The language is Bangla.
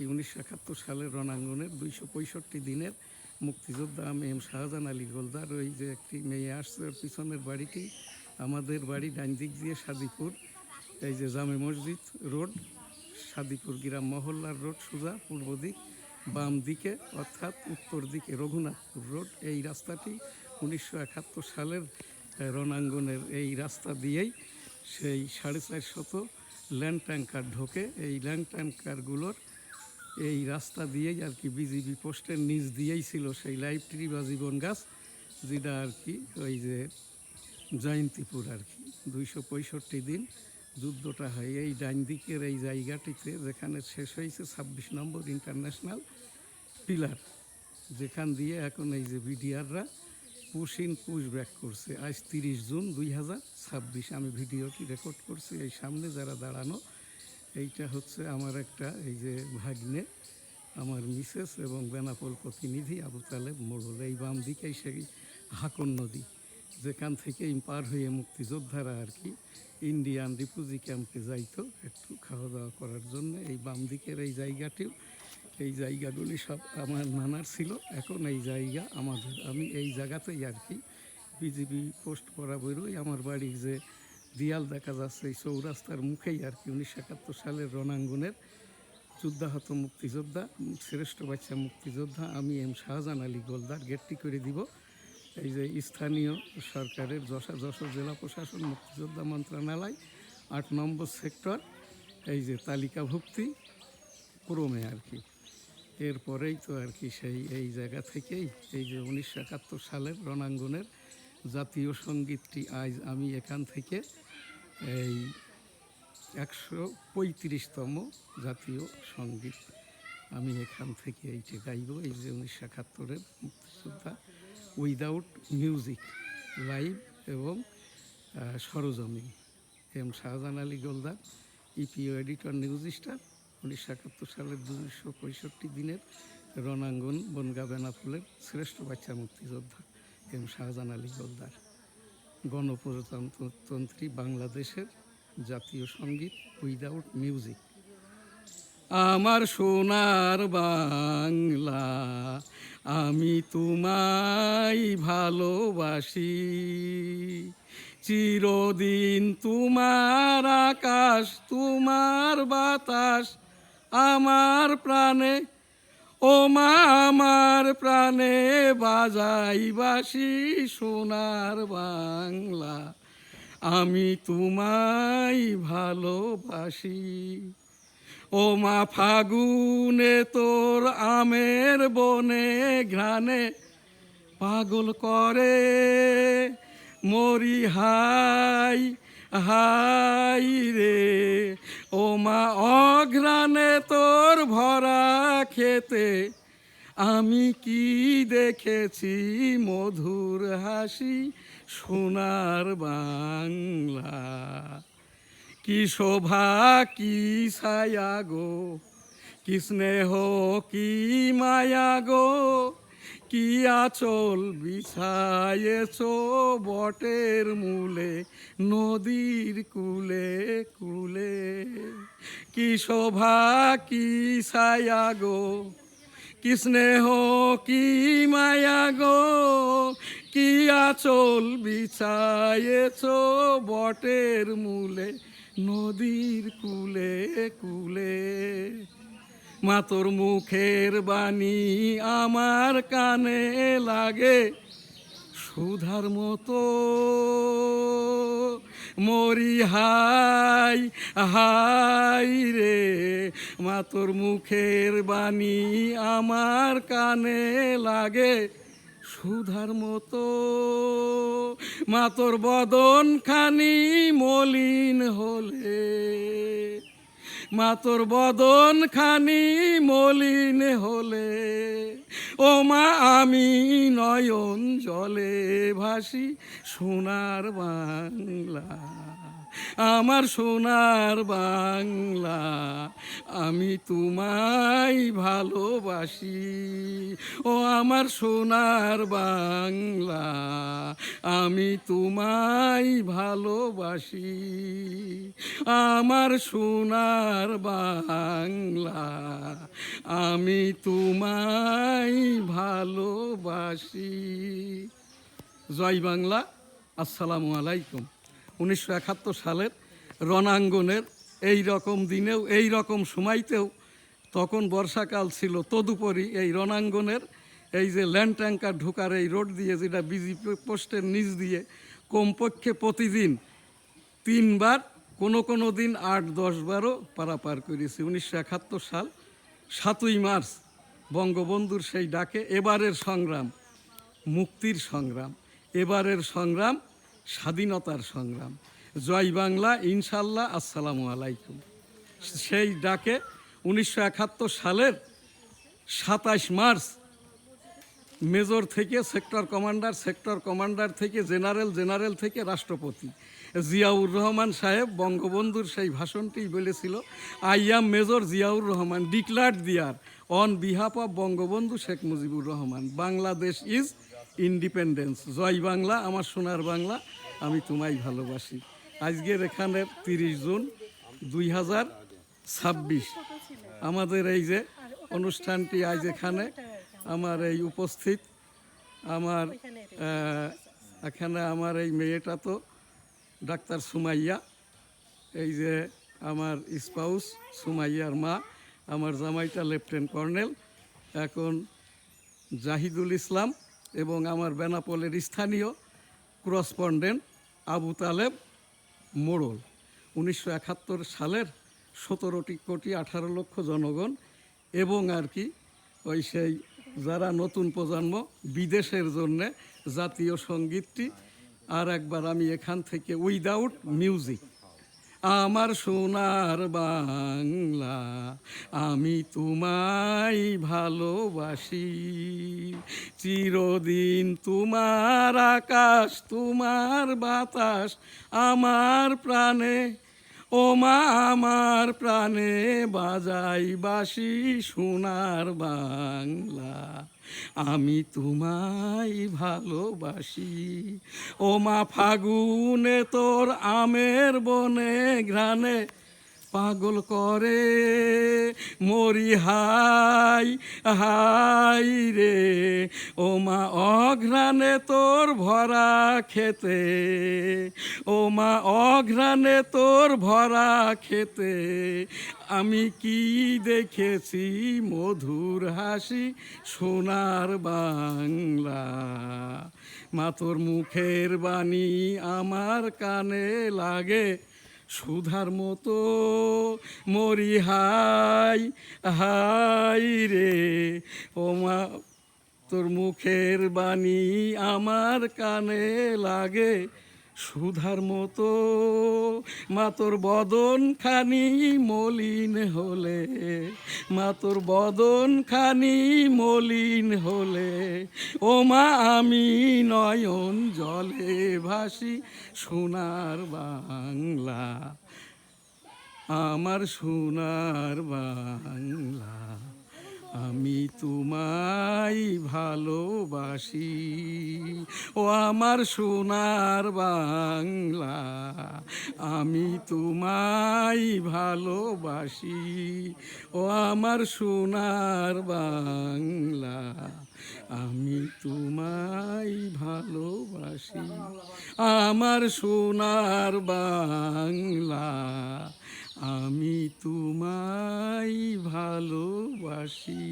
1971 সালের রণাঙ্গনের 265 দিনের মুক্তিযোদ্ধা আমি এম শাহজাহান আলী গোলদার। ওই যে একটি মেয়ে আসছে ওর পিছনের বাড়িটি আমাদের বাড়ি, ডান দিক দিয়ে সাদিপুর, এই যে জামে মসজিদ রোড, সাদিপুর গ্রাম মহল্লার রোড সোজা পূর্ব দিক, বাম দিকে অর্থাৎ উত্তর দিকে রঘুনাথপুর রোড। এই রাস্তাটি 1971 সালের রণাঙ্গনের এই রাস্তা দিয়েই সেই 450 ল্যান্ড ট্যাঙ্কার ঢোকে। এই ল্যান্ড ট্যাঙ্কারগুলোর এই রাস্তা দিয়েই আর কি বিজিবি পোস্টের নিচ দিয়েই ছিল সেই লাইভ ট্রি বা জীবন গাছ, যেটা আর কি ওই যে জয়ন্তীপুর আর কি 265 দিন যুদ্ধটা হয়। এই ডান দিকের এই জায়গাটিতে যেখানে শেষ হয়েছে 26 নম্বর ইন্টারন্যাশনাল পিলার, যেখান দিয়ে এখন এই যে বিডিআররা পুশ ব্যাক করছে। আজ 30 জুন 2026 আমি ভিডিওটি রেকর্ড করছি। এই সামনে যারা দাঁড়ানো, এইটা হচ্ছে আমার একটা এই যে ভাগ্নে, আমার মিসেস এবং বেনাপোল প্রতিনিধি আবু তালেব মোড়ল। এই বাম দিকেই সেই হাকন নদী, যেখান থেকে পার হয়ে মুক্তিযোদ্ধারা আর কি ইন্ডিয়ান রিফিউজি ক্যাম্পে যাইতো একটু খাওয়া দাওয়া করার জন্য। এই বাম দিকের এই জায়গাটিও, এই জায়গাগুলি সব আমার নানার ছিল, এখন এই জায়গা আমাদের। আমি এই জায়গাতেই আর কি বিজিবি পোস্ট করা বেরোই। আমার বাড়ির যে দিয়াল দেখা যাচ্ছে এই চৌরাস্তার মুখেই আর কি 1971 সালের রণাঙ্গনের যুদ্ধাহত মুক্তিযোদ্ধা, শ্রেষ্ঠ বাচ্চা মুক্তিযোদ্ধা আমি এম শাহজাহান আলী গোলদার। গেটটি করে দিব এই যে স্থানীয় সরকারের যশোর জেলা প্রশাসন মুক্তিযোদ্ধা মন্ত্রণালয় 8 নম্বর সেক্টর, এই যে তালিকাভুক্তি ক্রমে আর কি। এরপরেই তো আর কি সেই এই জায়গা থেকেই এই যে 1971 সালের রণাঙ্গনের জাতীয় সঙ্গীতটি আজ আমি এখান থেকে এই 135তম জাতীয় সঙ্গীত আমি এখান থেকে এইটা গাইব। এই যে 1971-এর মুক্তিযোদ্ধা উইদাউট মিউজিক, লাইভ এবং সরজমিন। M Shahjahan Ali Goldar, EPO editor, news star. 1971 সালের 265 দিনের রণাঙ্গন বনগা বেনাপোলের শ্রেষ্ঠ বাচ্চা মুক্তিযোদ্ধা এম শাহজাহান আলী গোলদার। গণপ্রজাতন্ত্রী বাংলাদেশের জাতীয় সঙ্গীত উইদাউট মিউজিক। আমার সোনার বাংলা, আমি তোমায় ভালোবাসি, চিরদিন তোমার আকাশ, তোমার বাতাস আমার প্রাণে, ও মা আমার প্রাণে বাজাই বাঁশি। সোনার বাংলা, আমি তোমায় ভালোবাসি। ও মা ফাগুনে তোর আমের বনে ঘ্রাণে পাগল করে মরি হাই হাই রে। ও মা অঘ্রাণে তোর ভরা খেতে আমি কি দেখেছি মধুর হাসি। সোনার বাংলা, কি শোভা কি ছায়া গো, কি স্নেহ কি মায়া গো, কি আঁচল বিছায়েছ বটের মূলে নদীর কূলে কূলে। কি শোভা কি ছায়া গো, কি স্নেহ কি মায়া গো, কি আঁচল বিছায়েছ বটের মূলে নদীর কূলে কূলে। মা তোর মুখের বাণী আমার কানে লাগে সুধার মতো, মরি হাই হাই রে। মা তোর মুখের বাণী আমার কানে লাগে সুধার মতো। মা তোর বদন খানি মলিন হলে, মা তোর বদন খানি মলিন হলে, ও মা আমি নয়ন জলে ভাসি। সোনার বাংলা, আমার সোনার বাংলা, আমি তোমায় ভালোবাসি। ও আমার সোনার বাংলা, আমি তোমায় ভালোবাসি। আমার সোনার বাংলা, আমি তোমায় ভালোবাসি। জয় বাংলা। আসসালামু আলাইকুম। 1971 সালের রণাঙ্গনের এই রকম দিনেও, এই রকম সময়তেও, তখন বর্ষাকাল ছিল, তদুপরি এই রণাঙ্গনের এই যে ল্যান্ড ট্যাঙ্কার ঢোকার এই রোড দিয়ে, যেটা বিজিপি পোস্টের নিচ দিয়ে কমপক্ষে প্রতিদিন 3 বার, কোনো দিন 8-10 বারও পারাপার করেছি। 1971 সাল 7ই মার্চ বঙ্গবন্ধুর সেই ডাকে এবারের সংগ্রাম মুক্তির সংগ্রাম, এবারের সংগ্রাম স্বাধীনতার সংগ্রাম। জয় বাংলা, ইনশাল্লাহ। আসসালামু আলাইকুম। সেই ডাকে 1971 সালের 27 মার্চ মেজর থেকে সেক্টর কমান্ডার, সেক্টর কমান্ডার থেকে জেনারেল থেকে রাষ্ট্রপতি জিয়াউর রহমান সাহেব বঙ্গবন্ধুর সেই ভাষণটি বলেছিল, I am major Ziaur Rahman, declared there on behalf of Bangabandhu Sheikh Mujibur Rahman, Bangladesh is independence. জয় বাংলা, আমার সোনার বাংলা, আমি তোমায় ভালোবাসি। আজকের এখানের 30 জুন 2026 আমাদের এই যে অনুষ্ঠানটি, আজ এখানে আমার এই উপস্থিত, আমার এখানে আমার এই মেয়েটা তো ডাক্তার সুমাইয়া, এই যে আমার স্পাউস সুমাইয়ার মা, আমার জামাইটা লেফটেন্যান্ট কর্নেল এখন জাহিদুল ইসলাম, এবং আমার বেনাপোলের স্থানীয় করসপন্ডেন্ট আবু তালেব মোড়ল। 1971 সালের 17,18,00,000 জনগণ, এবং আর কি ওই সেই যারা নতুন প্রজন্ম, বিদেশের জন্যে জাতীয় সঙ্গীতটি আর একবার আমি এখান থেকে উইদাউট মিউজিক। আমার সোনার বাংলা, আমি তোমায় ভালোবাসি। চিরদিন তোমার আকাশ, তোমার বাতাস আমার প্রাণে, ও মা আমার প্রাণে বাজাই বাঁশি সোনার বাংলা, আমি তোমায় ভালোবাসি। ও মা ফাগুনে তোর আমের বনে ঘ্রাণে পাগল করে মরি হাই হাই রে, ও মা অঘ্রাণে তোর ভরা খেতে, ও মা অঘ্রাণে তোর ভরা খেতে, আমি কি দেখেছি মধুর হাসি সোনার বাংলা, মা তোর মুখের বাণী আমার কানে লাগে সুধার মতো, মরি হাই হাই রে, ও মা তোর মুখের বাণী আমার কানে লাগে সুধার মতো, মা তোর বদন খানি মলিন হলে, মা তোর বদন খানি মলিন হলে, ও মা আমি নয়ন জলে ভাসি সোনার বাংলা, আমার সোনার বাংলা, আমি তোমায় ভালোবাসি। ও আমার সোনার বাংলা, আমি তোমায় ভালোবাসি। ও আমার সোনার বাংলা, আমি তোমায় ভালোবাসি। আমার সোনার বাংলা, আমি তোমায় ভালোবাসি।